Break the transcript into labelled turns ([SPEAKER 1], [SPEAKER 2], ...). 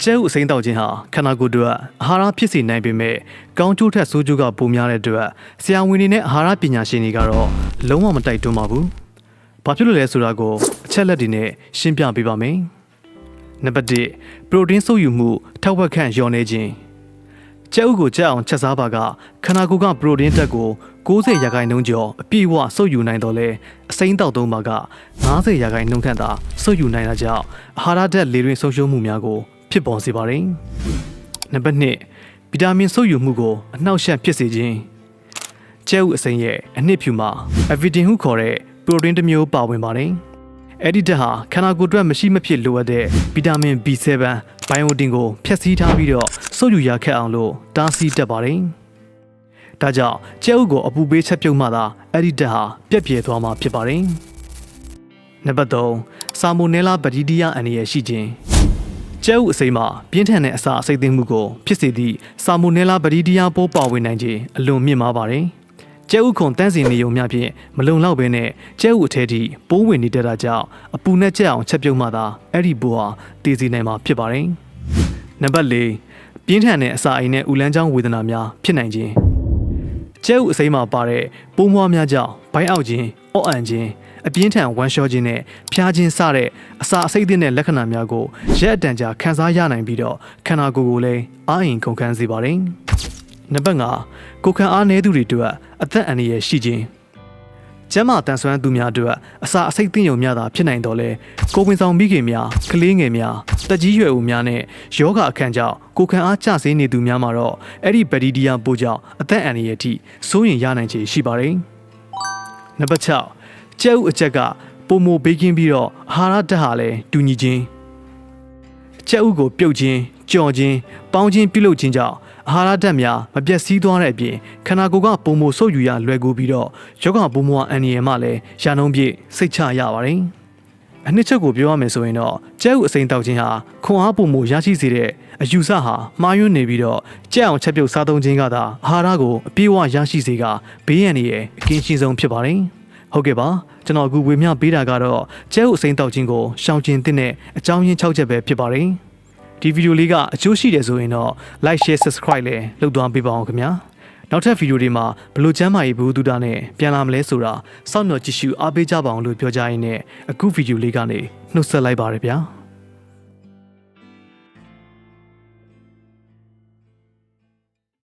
[SPEAKER 1] ကျဲဥအစိမ်းတောက်ခြင်းဟာခန္ဓာကိုယ်အတွက်အာဟာရဖြစ်စေနိုင်ပေမဲ့ကောင်းကျိုးထက်ဆိုးကျိုးကပိုများတဲ့အတွက်ဆရာဝန်တွေနဲ့အာဟာရပညာရှင်တွေကတော့လုံးဝမတိုက်တွန်းပါဘူး။ဘာဖြစ်လို့လဲဆိုတာကိုအချက်လက်တွေနဲ့ရှင်းပြပေးပါမယ်။နံပါတ်1ပရိုတင်းစုပ်ယူမှုထောက်ဝက်ခန့်လျော့နေခြင်းကျဲဥကိုကြက်အောင်ချက်စားပါကခန္ဓာကိုယ်ကပရိုတင်းတက်ကို90%ကျော်အပြည့်အဝစုပ်ယူနိုင်တော့လဲအစိမ်းတောက်သုံးပါက90%ခန့်သာစုပ်ယူနိုင်တာကြောင့်အာဟာရဓာတ်လေတွင်ဆုံးရှုံးမှုများကိုဖြစ်ပေါ်စေပါတယ်။နံပါတ်2ဗီတာမင်စုပ်ယူမှုကိုအနှောက်အယှက်ဖြစ်စေခြင်းကျဲဥအစိမ်းရဲ့အနှစ်ဖြူမှာအဗီတင်ဟုခေါ်တဲ့ပရိုတင်းတစ်မျိုးပါဝင်ပါတယ်။အဲ့ဒီဓာတ်ဟာခန္ဓာကိုယ်အတွက်မရှိမဖြစ်လိုအပ်တဲ့ဗီတာမင် B7 ဘိုင်ယိုတင်ကိုဖျက်ဆီးထားပြီးတော့စုပ်ယူရခက်အောင်လို့တားဆီးတတ်ပါတယ်။ဒါကြောင့်ကျဲဥကိုအပူပေးချက်ပြုတ်မှသာအဲ့ဒီဓာတ်ဟာပြက်ပြဲသွားမှာဖြစ်ပါတယ်။နံပါတ်3ဆာမိုနယ်လာဘက်တီးရီးယားအန္တရာယ်ရှိခြင်းကျဲဥအစိမ်းမှာပြင်းထန်တဲ့အစာအဆိပ်သင့်မှုကိုဖြစ်စေသည့်ဆာမိုနယ်လာဘက်တီးရီးယားပိုးပါဝင်နိုင်ခြင်းအလွန်မြင့်မားပါတယ်။ကျဲဥခွန်တန်းစင်နေုံများဖြင့်မလုံလောက်ဘဲနဲ့ကျဲဥအထဲထိပိုးဝင်နေတတ်တာကြောင့်အပူနဲ့ကျက်အောင်ချက်ပြုတ်မှသာအဲ့ဒီပိုးဟာတည်စေနိုင်မှာဖြစ်ပါတယ်။နံပါတ်4ပြင်းထန်တဲ့အစာအိမ်နဲ့ဥလန်းချောင်းဝေဒနာများဖြစ်နိုင်ခြင်းကျဲဥအစိမ်းမှာပါတဲ့ပိုးမွှားများကြောင့်ဘိုင်းအောက်ခြင်းအော့အန်ခြင်းအပြင်းထန်ဝမ်းလျှောခြင်းနဲ့ဖျားခြင်းစတဲ့အစာအဆိပ်သင့်တဲ့လက္ခဏာများကိုရက်အတန်ကြာခံစားရနိုင်ပြီးတော့ခန္ဓာကိုယ်ကိုလည်းအားအင်ကုန်ခန်းစေပါတယ်။နံပါတ်5ကိုယ်ခံအားနည်းသူတွေအတွက်အသက်အန္တရာယ်ရှိခြင်းကျန်းမာတန်ဆွမ်းသူများအတွက်အစာအဆိပ်သင့်ရုံများသာဖြစ်နိုင်တော့လေကိုယ်ဝင်ဆောင်မိခင်များကလေးငယ်များတက်ကြီးရွယ်ဦးများနဲ့ယောဂအခန့်ကြောင့်ကိုယ်ခံအားကျဆင်းနေသူများမှာတော့အဲ့ဒီဘက်တီးရီးယားပိုးကြောင့်အသက်အန္တရာယ်ထိစိုးရိမ်ရနိုင်ခြေရှိပါတယ်။နံပါတ်6ကျဲဥအချက်ကပုံမဘေးကင်းပြီးတော့အာဟာရဓာတ်ဟာလည်းတူညီခြင်းကျဲဥကိုပြုတ်ခြင်းကြော်ခြင်းပေါင်းခြင်းပြုလုပ်ခြင်းကြောင့်အာဟာရဓာတ်များမပြတ်စည်းသွားတဲ့အပြင်ခန္ဓာကိုယ်ကပုံမဆုပ်ယူရလွယ်ကူပြီးတော့ယောဂပိုးမွှားအန္တရာယ်မှလည်းရာနှုန်းပြည့်စိတ်ချရပါတယ်။အနှစ်ချုပ်ကိုပြောရမယ်ဆိုရင်တော့ကျဲဥအစိမ်းတောက်ခြင်းဟာခွန်အားပုံမရရှိစေတဲ့အယူဆဟာမှားယွင်းနေပြီးတော့ကြက်အောင်ချက်ပြုတ်စားသုံးခြင်းကသာအာဟာရကိုအပြည့်အဝရရှိစေကဘေးရန်တွေရဲ့အကင်းရှင်းဆုံးဖြစ်ပါတယ်။ဟုတ်ကဲ့ပါကျွန်တော်အခုဝေမျှပေးတာကတော့ကျဲဥအစိမ်းတောက်ခြင်းကိုရှောင်ကျဉ်တဲ့အကြောင်းရင်း6ချက်ပဲဖြစ်ပါတယ်ဒီဗီဒီယိုလေးကအကျိုးရှိတယ်ဆိုရင်တော့ like share subscribe လည်းလုပ်သွားပေးပါအောင်ခင်ဗျာနောက်ထပ်ဗီဒီယိုတွေမှာဘယ်လိုကျမ်းမာရေးဘူးတူတာနဲ့ပြန်လာမလဲဆိုတာစောင့်မျှော်ကြည့်ရှုအားပေးကြပါအောင်လို့ပြောကြရင်းနဲ့အခုဗီဒီယိုလေးကနေနှုတ်ဆက်လိုက်ပါရစေဗျာ